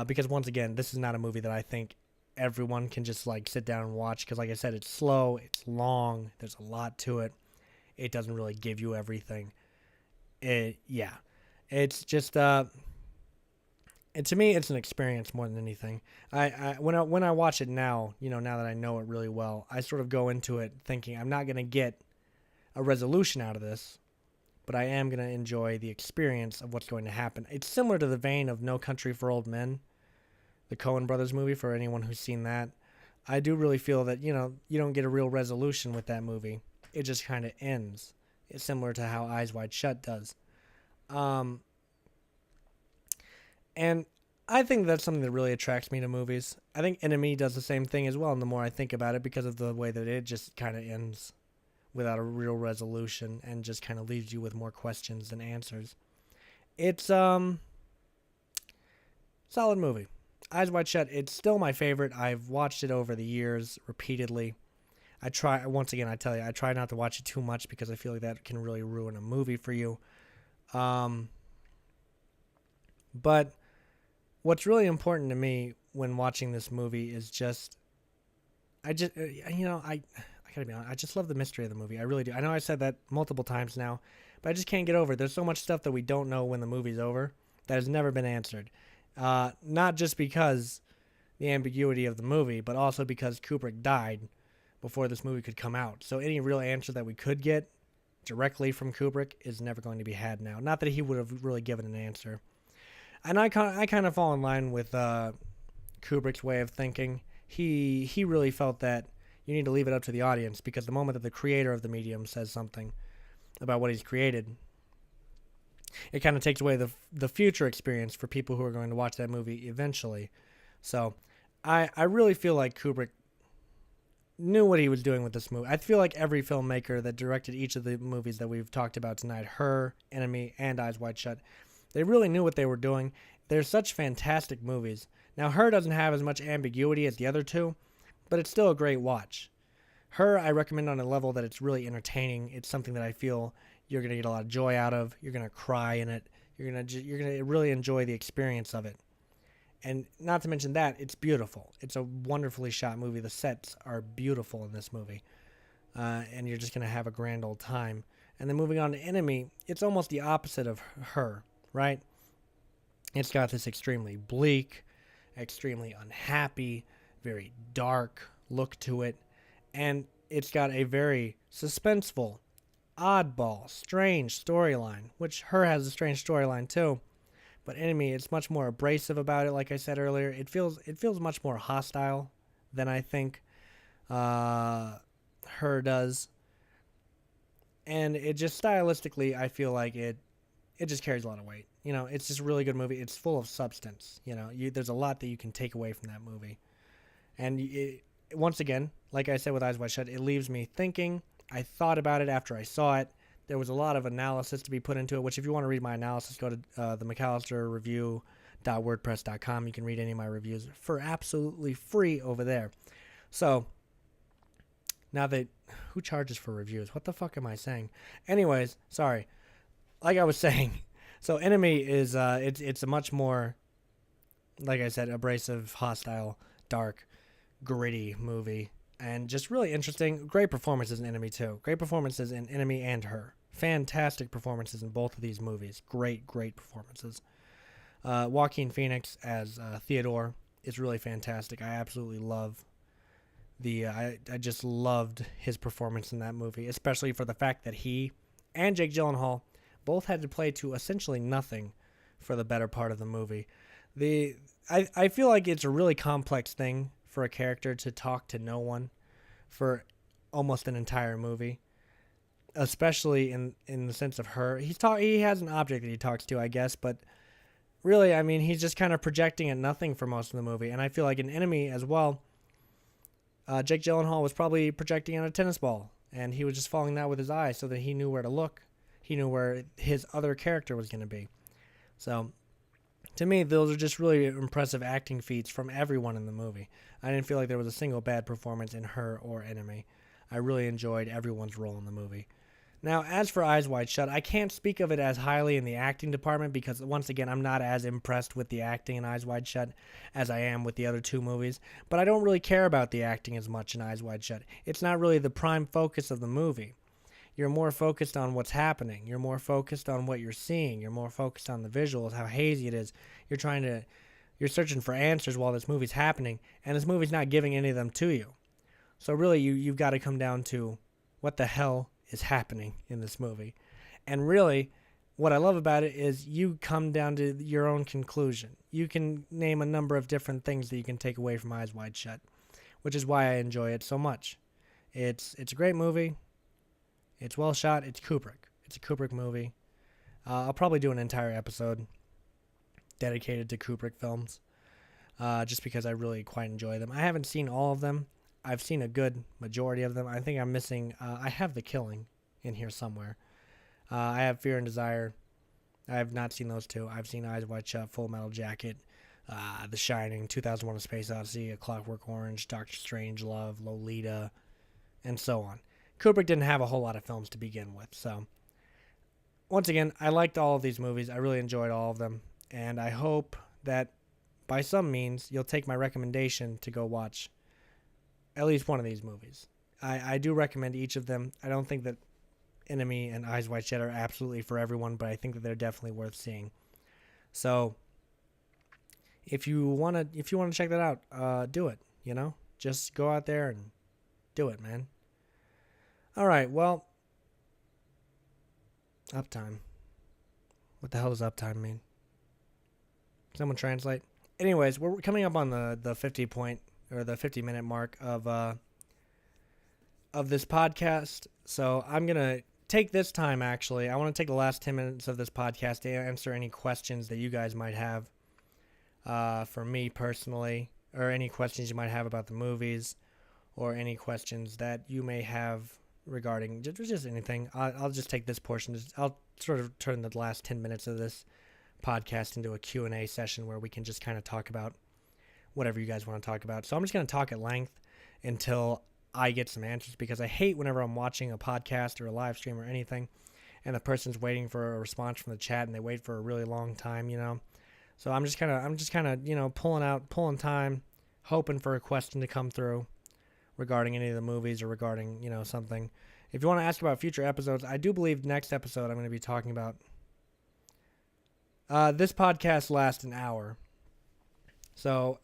Because once again, this is not a movie that I think everyone can just sit down and watch. Because like I said, it's slow, it's long, there's a lot to it. It doesn't really give you everything. It's just and to me, it's an experience more than anything. When I watch it now, now that I know it really well, I sort of go into it thinking I'm not going to get a resolution out of this, but I am going to enjoy the experience of what's going to happen. It's similar to the vein of No Country for Old Men, the Coen Brothers movie, for anyone who's seen that. I do really feel that, you don't get a real resolution with that movie. It just kind of ends. It's similar to how Eyes Wide Shut does. And I think that's something that really attracts me to movies. I think Enemy does the same thing as well, and the more I think about it, because of the way that it just kind of ends without a real resolution and just kind of leaves you with more questions than answers. It's solid movie. Eyes Wide Shut, it's still my favorite. I've watched it over the years repeatedly. I try not to watch it too much because I feel like that can really ruin a movie for you. But what's really important to me when watching this movie is I gotta be honest, I just love the mystery of the movie. I really do. I know I said that multiple times now, but I just can't get over it. There's so much stuff that we don't know when the movie's over that has never been answered. Not just because the ambiguity of the movie, but also because Kubrick died before this movie could come out. So any real answer that we could get directly from Kubrick is never going to be had now. Not that he would have really given an answer. And I kind of fall in line with Kubrick's way of thinking. He really felt that you need to leave it up to the audience, because the moment that the creator of the medium says something about what he's created, it kind of takes away the future experience for people who are going to watch that movie eventually. So I really feel like Kubrick knew what he was doing with this movie. I feel like every filmmaker that directed each of the movies that we've talked about tonight, Her, Enemy, and Eyes Wide Shut, they really knew what they were doing. They're such fantastic movies. Now, Her doesn't have as much ambiguity as the other two, but it's still a great watch. Her, I recommend on a level that it's really entertaining. It's something that I feel you're going to get a lot of joy out of. You're going to cry in it. You're going to really enjoy the experience of it. And not to mention that, it's beautiful. It's a wonderfully shot movie. The sets are beautiful in this movie. And you're just going to have a grand old time. And then moving on to Enemy, it's almost the opposite of Her, right? It's got this extremely bleak, extremely unhappy, very dark look to it. And it's got a very suspenseful oddball, strange storyline, which her has a strange storyline too. But Enemy, it's much more abrasive about it. Like I said earlier, it feels much more hostile than I think her does, and it just stylistically, I feel like it just carries a lot of weight. It's just a really good movie. It's full of substance. There's a lot that you can take away from that movie, and once again, like I said with Eyes Wide Shut, it leaves me thinking. I thought about it after I saw it. There was a lot of analysis to be put into it, which if you want to read my analysis, go to the McAllister Review.wordpress.com. You can read any of my reviews for absolutely free over there. So, now that, who charges for reviews? What the fuck am I saying? Anyways, sorry. Like I was saying, so Enemy is, it's a much more, like I said, abrasive, hostile, dark, gritty movie. And just really interesting. Great performances in Enemy, too. Great performances in Enemy and Her. Fantastic performances in both of these movies. Great, great performances. Joaquin Phoenix as Theodore is really fantastic. I absolutely love I just loved his performance in that movie, especially for the fact that he and Jake Gyllenhaal both had to play to essentially nothing for the better part of the movie. I feel like it's a really complex thing for a character to talk to no one for almost an entire movie, especially in the sense of Her. He has an object that he talks to, I guess, but really, I mean, he's just kind of projecting at nothing for most of the movie. And I feel like in Enemy as well, Jake Gyllenhaal was probably projecting on a tennis ball, and he was just following that with his eye so that he knew where to look. He knew where his other character was going to be. So, to me, those are just really impressive acting feats from everyone in the movie. I didn't feel like there was a single bad performance in Her or Enemy. I really enjoyed everyone's role in the movie. Now, as for Eyes Wide Shut, I can't speak of it as highly in the acting department because, once again, I'm not as impressed with the acting in Eyes Wide Shut as I am with the other two movies. But I don't really care about the acting as much in Eyes Wide Shut. It's not really the prime focus of the movie. You're more focused on what's happening. You're more focused on what you're seeing. You're more focused on the visuals, how hazy it is. You're searching for answers while this movie's happening, and this movie's not giving any of them to you. So really, you've got to come down to what the hell is happening in this movie. And really, what I love about it is you come down to your own conclusion. You can name a number of different things that you can take away from Eyes Wide Shut, which is why I enjoy it so much. It's a great movie. It's well shot. It's Kubrick. It's a Kubrick movie. I'll probably do an entire episode dedicated to Kubrick films, just because I really quite enjoy them. I haven't seen all of them. I've seen a good majority of them. I think I'm missing. I have The Killing in here somewhere. I have Fear and Desire. I have not seen those two. I've seen Eyes Wide Shut, Full Metal Jacket, The Shining, 2001: A Space Odyssey, A Clockwork Orange, Doctor Strangelove, Lolita, and so on. Kubrick didn't have a whole lot of films to begin with, so once again, I liked all of these movies. I really enjoyed all of them, and I hope that by some means you'll take my recommendation to go watch at least one of these movies. I do recommend each of them. I don't think that Enemy and Eyes Wide Shut are absolutely for everyone, but I think that they're definitely worth seeing. So if you want to check that out, do it, Just go out there and do it, man. All right, well, uptime. What the hell does uptime mean? Someone translate. Anyways, we're coming up on the 50-minute mark of this podcast. So I'm gonna take this time. Actually, I want to take the last 10 minutes of this podcast to answer any questions that you guys might have for me personally, or any questions you might have about the movies, or any questions that you may have regarding just anything. I'll just take this portion. I'll sort of turn the last 10 minutes of this podcast into a Q&A session where we can just kind of talk about whatever you guys want to talk about. So I'm just going to talk at length until I get some answers, because I hate whenever I'm watching a podcast or a live stream or anything and the person's waiting for a response from the chat and they wait for a really long time, So I'm just kind of, pulling time, hoping for a question to come through regarding any of the movies or regarding, something. If you want to ask about future episodes, I do believe next episode I'm going to be talking about. This podcast lasts an hour. So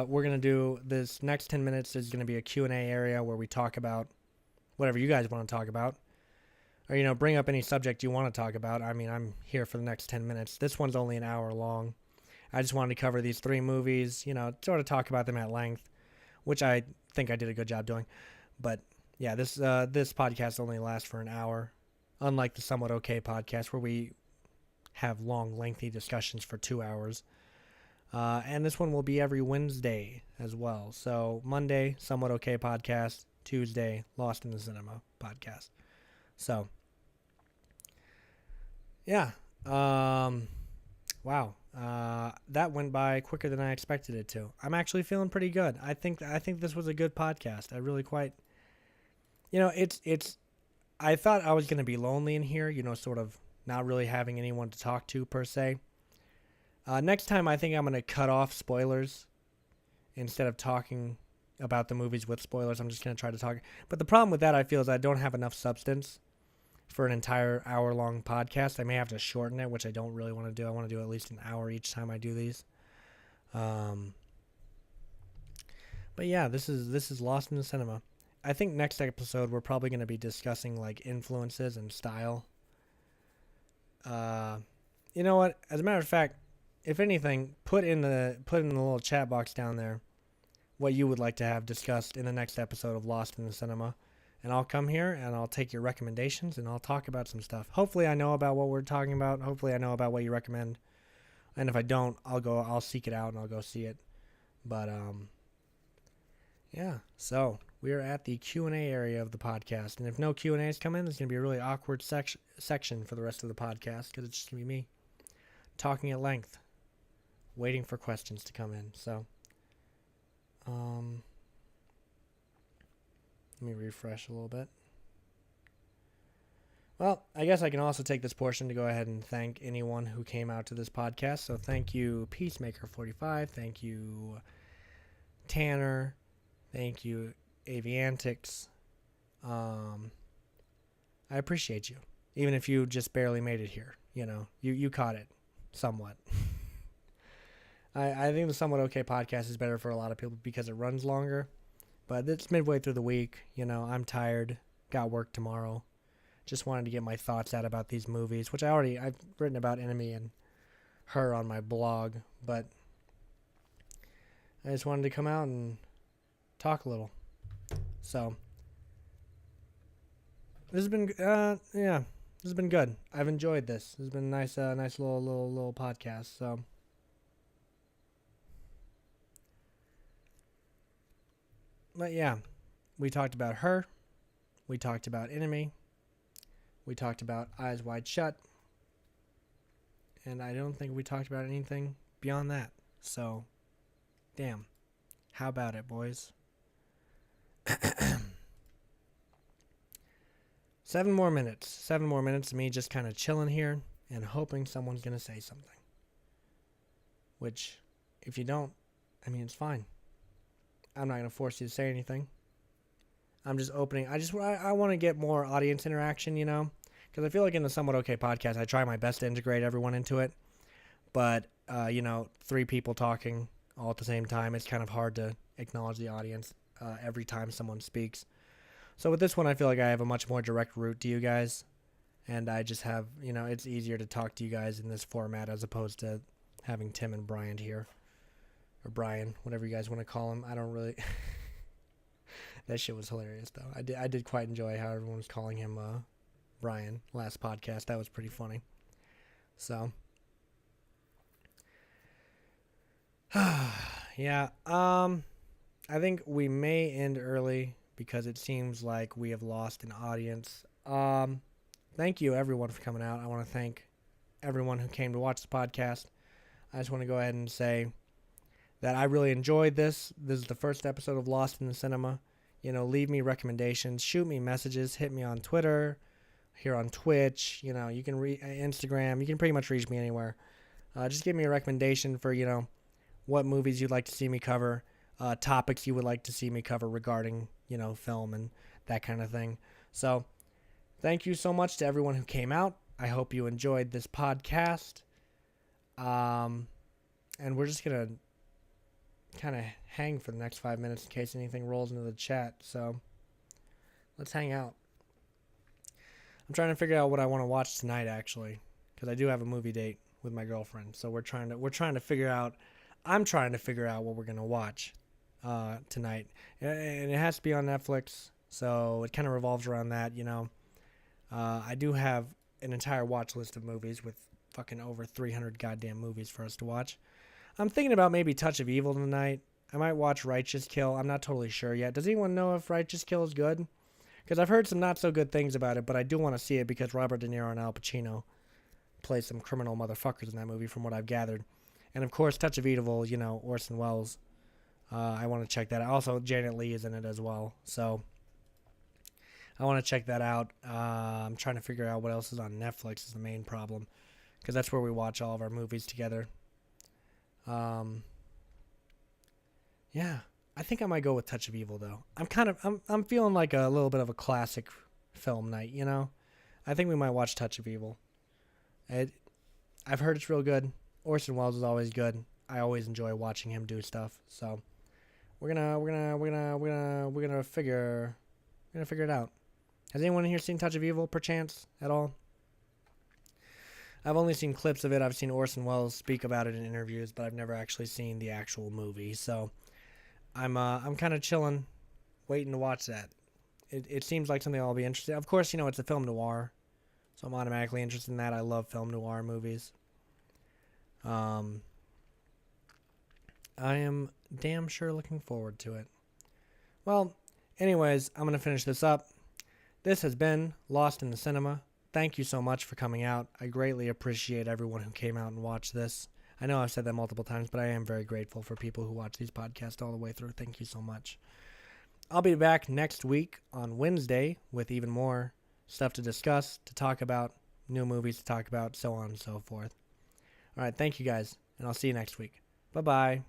we're going to do this next 10 minutes is going to be a Q&A area where we talk about whatever you guys want to talk about. or bring up any subject you want to talk about. I mean, I'm here for the next 10 minutes. This one's only an hour long. I just wanted to cover these 3 movies, sort of talk about them at length, which I think I did a good job doing. But yeah, this podcast only lasts for an hour, unlike the Somewhat Okay podcast where we have long, lengthy discussions for 2 hours. And this one will be every Wednesday as well. So Monday, Somewhat Okay podcast. Tuesday, Lost in the Cinema podcast. So, yeah. Wow. That went by quicker than I expected it to. I'm actually feeling pretty good. I think this was a good podcast. I really quite. It's. I thought I was gonna be lonely in here. Sort of not really having anyone to talk to per se. Next time, I think I'm gonna cut off spoilers instead of talking about the movies with spoilers. I'm just gonna try to talk. But the problem with that, I feel, is I don't have enough substance for an entire hour-long podcast. I may have to shorten it, which I don't really want to do. I want to do at least an hour each time I do these. But yeah, this is Lost in the Cinema. I think next episode we're probably going to be discussing like influences and style. You know what? As a matter of fact, if anything, put in the little chat box down there what you would like to have discussed in the next episode of Lost in the Cinema. And I'll come here and I'll take your recommendations and I'll talk about some stuff. Hopefully I know about what we're talking about. Hopefully I know about what you recommend. And if I don't, I'll seek it out and I'll go see it. But yeah. So we're at the Q&A area of the podcast. And if no Q&As come in, there's going to be a really awkward section for the rest of the podcast because it's just going to be me talking at length, waiting for questions to come in. So let me refresh a little bit. Well, I guess I can also take this portion to go ahead and thank anyone who came out to this podcast. So thank you, Peacemaker45. Thank you, Tanner. Thank you, Aviantics. I appreciate you. Even if you just barely made it here. You caught it somewhat. I think the Somewhat Okay podcast is better for a lot of people because it runs longer. But it's midway through the week. I'm tired. Got work tomorrow. Just wanted to get my thoughts out about these movies, which I've written about Enemy and Her on my blog. But I just wanted to come out and talk a little. So this has been this has been good. I've enjoyed this. This has been a nice little podcast. So. But yeah, we talked about Her. We talked about Enemy. We talked about Eyes Wide Shut. And I don't think we talked about anything beyond that. So, damn. How about it, boys? 7 more minutes. 7 more minutes of me just kind of chilling here and hoping someone's going to say something. Which, if you don't, it's fine. I'm not going to force you to say anything. I'm just opening. I want to get more audience interaction, because I feel like in the Somewhat Okay podcast, I try my best to integrate everyone into it. But, 3 people talking all at the same time, it's kind of hard to acknowledge the audience every time someone speaks. So with this one, I feel like I have a much more direct route to you guys. And I just have, it's easier to talk to you guys in this format as opposed to having Tim and Brian here. Or Brian, whatever you guys want to call him. I don't really... That shit was hilarious, though. I did quite enjoy how everyone was calling him Brian last podcast. That was pretty funny. So... yeah. I think we may end early because it seems like we have lost an audience. Thank you, everyone, for coming out. I want to thank everyone who came to watch the podcast. I just want to go ahead and say... that I really enjoyed this. This is the first episode of Lost in the Cinema. Leave me recommendations, shoot me messages, hit me on Twitter, here on Twitch. You can Instagram. You can pretty much reach me anywhere. Just give me a recommendation for what movies you'd like to see me cover, topics you would like to see me cover regarding film and that kind of thing. So, thank you so much to everyone who came out. I hope you enjoyed this podcast. And we're just gonna kind of hang for the next 5 minutes in case anything rolls into the chat. So let's hang out. I'm trying to figure out what I want to watch tonight, actually, because I do have a movie date with my girlfriend. So we're trying to figure out. I'm trying to figure out what we're gonna watch tonight, and it has to be on Netflix. So it kind of revolves around that, you know. I do have an entire watch list of movies with fucking over 300 goddamn movies for us to watch. I'm thinking about maybe Touch of Evil tonight. I might watch Righteous Kill. I'm not totally sure yet. Does anyone know if Righteous Kill is good? Because I've heard some not so good things about it, but I do want to see it because Robert De Niro and Al Pacino play some criminal motherfuckers in that movie from what I've gathered. And of course, Touch of Evil, you know, Orson Welles. I want to check that out. Also, Janet Leigh is in it as well. So I want to check that out. I'm trying to figure out what else is on Netflix is the main problem. Because that's where we watch all of our movies together. Yeah. I think I might go with Touch of Evil though. I'm feeling like a little bit of a classic film night, you know? I think we might watch Touch of Evil. I've heard it's real good. Orson Welles is always good. I always enjoy watching him do stuff. So we're gonna figure it out. Has anyone in here seen Touch of Evil, perchance, at all? I've only seen clips of it. I've seen Orson Welles speak about it in interviews, but I've never actually seen the actual movie. So I'm kind of chilling, waiting to watch that. It seems like something I'll be interested in. Of course, you know, it's a film noir, so I'm automatically interested in that. I love film noir movies. I am damn sure looking forward to it. Well, anyways, I'm going to finish this up. This has been Lost in the Cinema. Thank you so much for coming out. I greatly appreciate everyone who came out and watched this. I know I've said that multiple times, but I am very grateful for people who watch these podcasts all the way through. Thank you so much. I'll be back next week on Wednesday with even more stuff to discuss, to talk about, new movies to talk about, so on and so forth. All right, thank you guys, and I'll see you next week. Bye-bye.